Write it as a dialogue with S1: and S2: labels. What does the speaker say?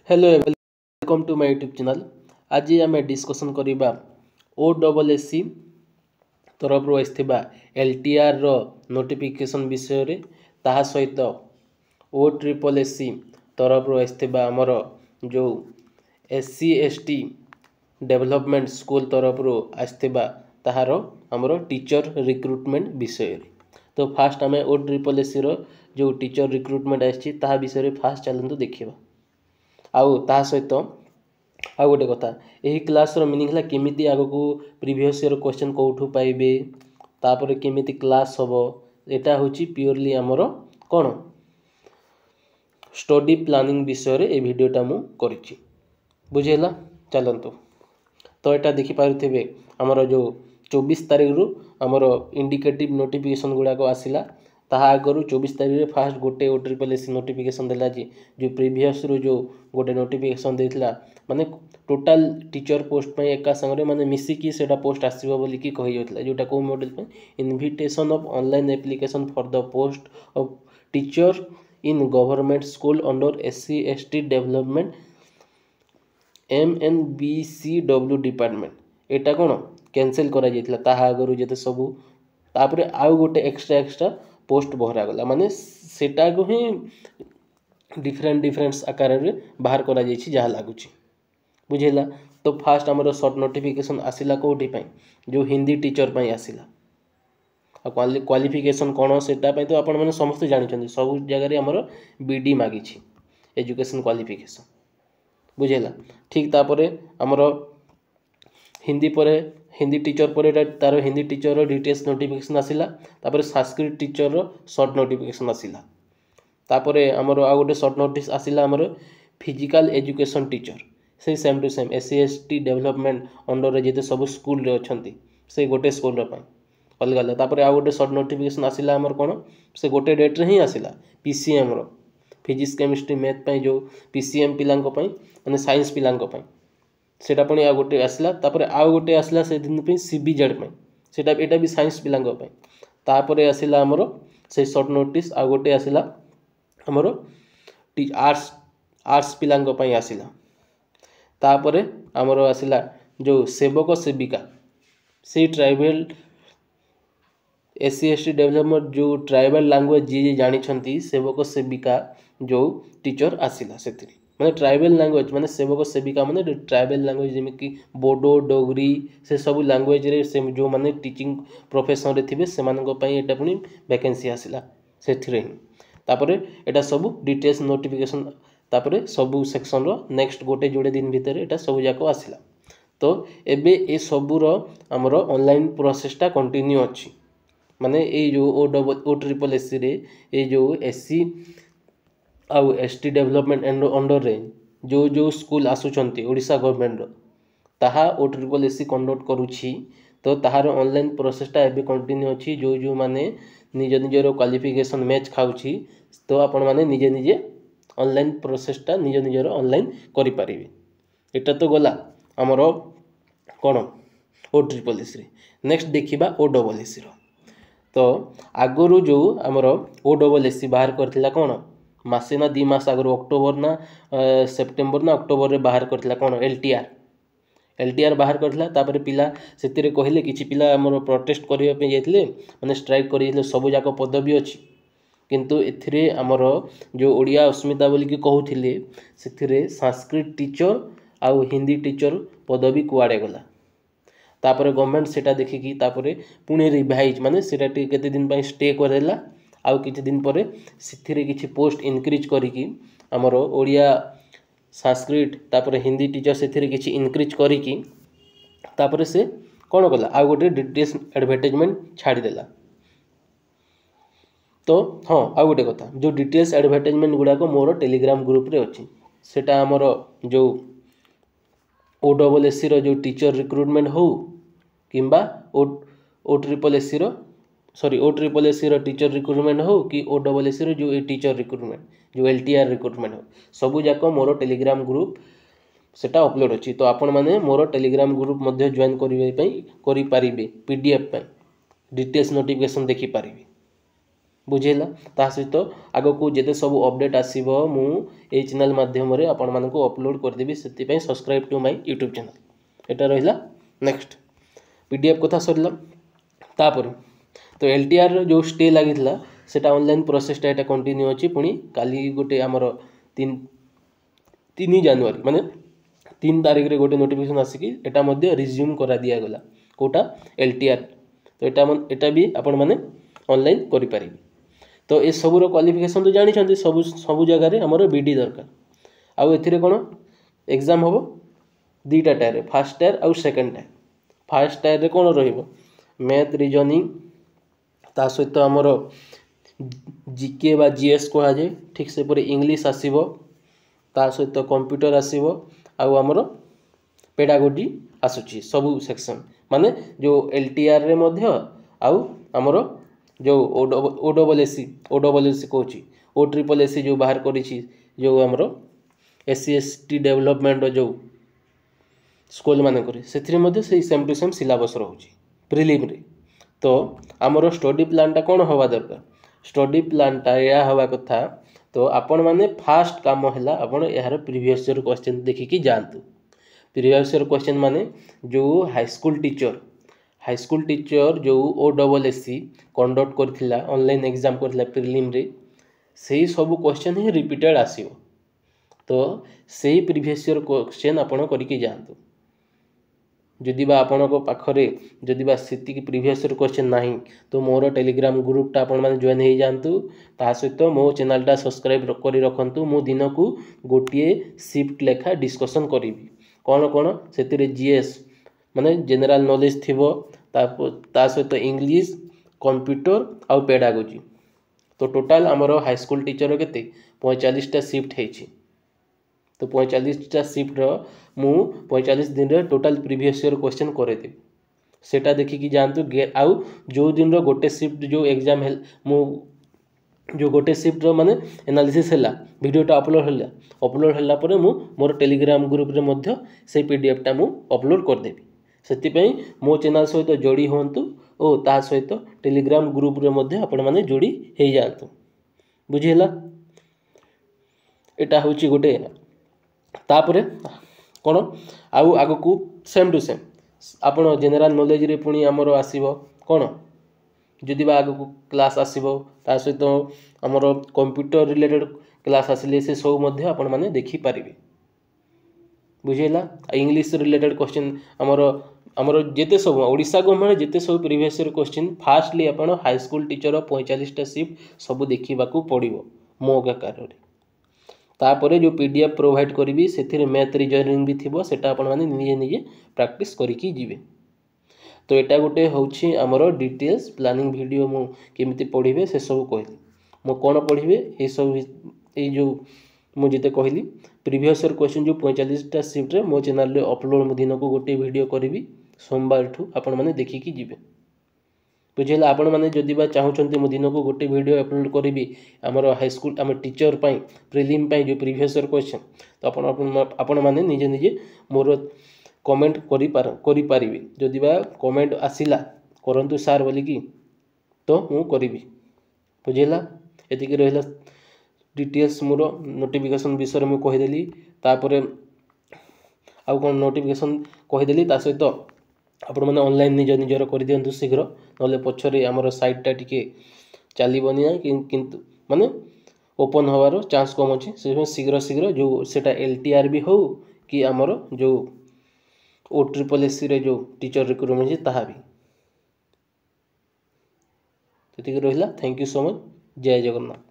S1: Hello welcome to my YouTube channel. आज आम discussion करवा OSSC तरफ आसथिबा LTR रो नोटिफिकेशन विषय रे ताहा सहित OSSC तरफ आसथिबा हमर जो SC ST डेवलपमेंट स्कूल तरफ आसथिबा ताहार हमर टीचर रिक्रुटमेंट विषय रे। तो फास्ट आम OSSC रो जो टीचर रिक्रुटमेंट आछि ताहा विषय रे फास्ट चलंतु देखिबा। आउ ता सहित आउ गोटे कथा यही क्लास रो मीनिंग है केमिति आगो को प्रीवियस ईयर क्वेश्चन कोठू पाइबे तापर केमिति क्लास हबो एटा होची प्योरली हमर कोन स्टडी प्लानिंग विषय रे ए वीडियोटा मु करिछि बुझेला। चलंतु तो एटा देखि पारुथिबे हमर जो 24 तारिख रु हमर इंडिकेटिव नोटिफिकेशन गुडा को आसिला ताहा आगरु 24 तारिख रे फास्ट गोटे OSSC नोटिफिकेशन देला जो प्रीवियस रु जो गोटे नोटिफिकेशन देथिला माने टोटल टीचर पोस्ट पे एका संगे माने मिसी की सेटा पोस्ट आसीबो बोली की कहि होतला जोटा को मॉडल पे invitation of online application for the post of teacher in government school under SC ST development MNBCW department Etah cone cancel करा जेतला ताहा आगरु जेते सबु तापरे आउ गोटे एक्स्ट्रा पोस्ट बहरा गला माने सेटा को ही डिफरेंट आकार रे बाहर करा जाइछि जहा लागुछि बुझेला। तो फास्ट हमर शॉर्ट नोटिफिकेशन आसिला कोठी पई जो हिंदी टीचर पई आसिला क्वालिफिकेशन कोन सेटा पई तो आपण माने समस्त जानि छथि सब जगह रे हमर BD मागिछि एजुकेशन क्वालिफिकेशन बुझेला। ठीक तापरे हमर हिंदी परे हिंदी टीचर परे तार हिंदी टीचर रो डिटेल्स नोटिफिकेशन आसिला तापरे संस्कृत टीचर रो शॉर्ट नोटिफिकेशन आसिला तापरे हमर आ गोटे शॉर्ट नोटिस आसिला हमर फिजिकल एजुकेशन टीचर से same to same SC ST development under रे जेते सब स्कूल रे अछंती से गोटे स्कूल रे पई अलग अलग तापरे आ गोटे शॉर्ट नोटिफिकेशन आसिला हमर कोन से गोटे डेट रे ही आसिला PCM रो फिजिक्स केमिस्ट्री मैथ पई जो PCM पिलांको पई माने साइंस पिलांको पई सेटा पणी आ गोटे आसिला तापरे आ गोटे आसिला से दिन पे CBZ पई सेटा एटा भी साइंस पिलांको पई तापरे आसिला हमर से शॉर्ट नोटिस आ गोटे आसिला हमर आर्ट्स पिलांको पई आसिला तापरे हमर आसिला जो सेवक सेविका से ट्राइबल SC ST डेवलपमेंट जो ट्राइबल लैंग्वेज जी जानि छंती सेवक सेविका जो टीचर आसिला सेति माने ट्राइबल लैंग्वेज माने सेवक सेविका माने ट्राइबल लैंग्वेज जेमे कि बोडो डोगरी से सब लैंग्वेज रे से जो माने टीचिंग प्रोफेशन रे थिबे से मानको पई एटा पुनी वैकेंसी आसिला सेथिरे तापरे एटा सब डिटेल्स नोटिफिकेशन तापरे सब सेक्शन रो नेक्स्ट गोटे जोड़े दिन भीतर एटा सब जाको आसिला। तो एबे ए सबु रो हमरो ऑनलाइन प्रोसेस टा कंटिन्यू अछि माने ए जो OSSC रे ए जो SC आउ ST डेवलपमेंट अंडर रे जो स्कूल आसुचंती ओडिशा गवर्नमेंट रो ताहा OSSC कंडक्ट करूछि तो ताहार ऑनलाइन प्रोसेस टा एबे कंटिन्यू अछि जो माने निज निजरो क्वालिफिकेशन मैच खाउछि तो आपण माने निजे ऑनलाइन प्रोसेस टा निजरो ऑनलाइन करि परिबे एटा तो गला हमरो कोन OSSC रे। नेक्स्ट देखिबा OSSC रो तो आगरु जो हमरो OSSC बाहर करथिला कोन मासे ना 2 मास आगरु अक्टोबर ना सेप्टेम्बर ना अक्टोबर रे बाहर करथिला कोन LTR बाहर करथिला तापरे पिला सेतिरे कहिले किछि पिला हमरो प्रोटेस्ट करिया पे जेतले माने स्ट्राइक करिले सब जाको पदवी अछि किंतु एथिरे हमरो जो ओडिया अस्मिता बोली कि कहउथिले सेथिरे संस्कृत टीचर आउ हिंदी टीचर पदवी कुआडे गला तापरे गवर्नमेंट सेटा देखि कि तापरे पुणे रिवाइज माने सेटा केते दिन पई स्टे करदेला आउ किछि दिन परे सेथिरे किछि पोस्ट इंक्रीज करी कि हमरो ओडिया संस्कृत तापरे हिंदी टीचर सेथिरे किछि इंक्रीज करी कि तापरे से कोन गला आ गोटे डिटेल्स एडवर्टाइजमेंट छाडी देला। तो हां आ गोटे कथा जो डिटेल्स एडवर्टाइजमेंट गुडा को मोर टेलीग्राम ग्रुप रे अछि सेटा हमरो जो OSSC रो जो टीचर रिक्रुटमेंट हो किंबा OSSC रो टीचर रिक्रुटमेंट हो कि OSSC रो जो टीचर रिक्रुटमेंट जो LTR रिक्रुटमेंट हो सबु जाको मोर टेलीग्राम ग्रुप सेटा अपलोड अछि तो आपण माने मोर टेलीग्राम ग्रुप मध्ये जॉइन करि परिबे PDF पे डिटेल्स नोटिफिकेशन देखि परिबे बुझेला ता सहित आग को जेते सब अपडेट आसीबो मु ए चैनल माध्यम रे आपण मानकु अपलोड कर देबी सेति पई subscribe to my YouTube channel एटा रहिला नेक्स्ट पीडीएफ कथा सरला तापर तो एलटीआर जो स्टे लागितला सेटा ऑनलाइन प्रोसेसटा एटा कंटिन्यू अछि पुनी काली गोटे हमर 3 जनवरी माने 3 तारिख रे गोटे नोटिफिकेशन आसी कि एटा मध्ये रिज्यूम करा दिया गला कोटा एलटीआर तो एटा भी आपण माने ऑनलाइन करि पारिबे तो ए सबुर क्वालिफिकेशन तो जानी छथि सब जगह रे हमर बीडी दरकार आउ एथिरे कोन एग्जाम होबो दीटा टायर फर्स्ट टायर आउ सेकंड टायर फर्स्ट टायर रे कोन रहिबो मैथ रीजनिंग ता सहित हमर जीके बा जीएस को आजे ठीक से पर इंग्लिश आसीबो ता सहित कंप्यूटर आसीबो आउ हमर पेडागोजी आसुची सब सेक्शन माने जो एलटीआर रे मध्य आउ हमर जो ओडब्ल्यूएससी कहूँ ओ ट्रिपल एससी जो बाहर करी जो आमर एससी एसटी डेवलपमेंट जो स्कूल मानक से सेम टू सेम सिलेबस रोचे प्रिलिम रे तो आमर स्टडी प्लानटा कौन हवा दरकार स्टडी प्लानटा या हवा कथा तो आपण माने फास्ट काम है आपण यार प्रीवियस ईयर क्वेश्चन देखिकी जानतु प्रीवियस ईयर क्वेश्चन माने जो हाईस्कूल टीचर जो ओडब्ल्यूएससी कंडक्ट करथिला ऑनलाइन एग्जाम करथिला प्रिलिम रे सेही सब क्वेश्चन ही रिपीटेड आसीबो तो सेही प्रीवियस ईयर क्वेश्चन आपण करिके जानतु जदि बा आपण को पाखरे जदि बा सेति की प्रीवियस ईयर क्वेश्चन नाही तो मोर टेलीग्राम ग्रुप टा आपण माने जॉइन हे जानतु ता सहित मो चैनल टा सब्सक्राइब करि रखंतु मो दिन को गोटिए शिफ्ट लेखा डिस्कशन करिवि कोन कोन सेतिरे जीएस माने जनरल नॉलेज थिबो ता सहित इंग्लिश कंप्यूटर आउ पेडागोजी तो टोटाल आमर हाई स्कूल टीचर केते 45टा शिफ्ट हेछि तो 45टा शिफ्ट रो मु 45 दिन रे टोटाल प्रीवियस ईयर क्वेश्चन करे दे सेटा देखि कि जानतु आउ जो दिन रो गोटे शिफ्ट जो एग्जाम है मु जो गोटे शिफ्ट रो माने एनालिसिस हैला वीडियोटा अपलोड हैला परे मु मोर टेलीग्राम ग्रुप रे मध्य से पीडीएफ टा मु अपलोड कर देबी सेति मो चैनल सहित जोड़ी होंतु ओ ता सहित टेलीग्राम ग्रुप रे मध्य आपण माने जोड़ी हे जानतु बुझिला एटा होची गोटे तापरे कोन आउ आगो को सेम टू सेम आपण जनरल नॉलेज रे पुनी हमरो आसीबो कोन जदि बा आगो को क्लास आसीबो ता सहित हमरो कंप्यूटर रिलेटेड क्लास आसीले से सब मध्य आपण माने देखि पारिबे बुझेला इंग्लिश रिलेटेड क्वेश्चन हमर जेते सब ओडिसा गवर्नमेंट जेते सब प्रीवियस ईयर क्वेश्चन फास्टली आपण हाई स्कूल टीचर 45टा शिफ्ट सब देखिबा को पड़िबो मोग आकार रे तापरे जो पीडीएफ प्रोवाइड करिवि सेथिरे मैथ रीजनिंग भी थिबो सेटा आपण माने निजे प्रैक्टिस करिकी जिवे तो एटा गोटे होछि हमर डिटेल्स प्लानिंग वीडियो मु केमिति पढिबे से सब कहली मो कोन पढिबे ए सब ए जो मु जेते कहली प्रीवियस ईयर क्वेश्चन जो 45टा शिफ्ट रे मो चैनल रे अपलोड मु दिन को गोटे वीडियो करिवि सोमवार ठू आपण माने देखिकी जिवे बुझेला आपण माने जदि बा चाहुचंती मु दिन को गोटे वीडियो अपलोड करिवि हमर हाई स्कूल हम टीचर पई प्रीलिम पई जो प्रीवियस ईयर क्वेश्चन तो आपण माने निजे मोर कमेंट करि पारिबे जदि बा कमेंट आसिला करंतु सर बोली की तो मु करिवि बुझेला एति के रहला डिटेल्स मोर नोटिफिकेशन विषय में कहीदेली तापरे आउ कौन नोटिफिकेशन कहीदेली ता सहित आपण मैंने ऑनलाइन निजर कर दिंतु शीघ्र ना पछरे आमर साइटा टिके चलबनी ना किंतु माने ओपन होवार चांस कम अच्छे से शीघ्र जो सेटा एलटीआर भी हो कि आमर जो ओ ट्रिपल एससी रे जो टीचर रिक्रुटमेंट है ताहा भी रहा। Thank you so much. जय जगन्नाथ।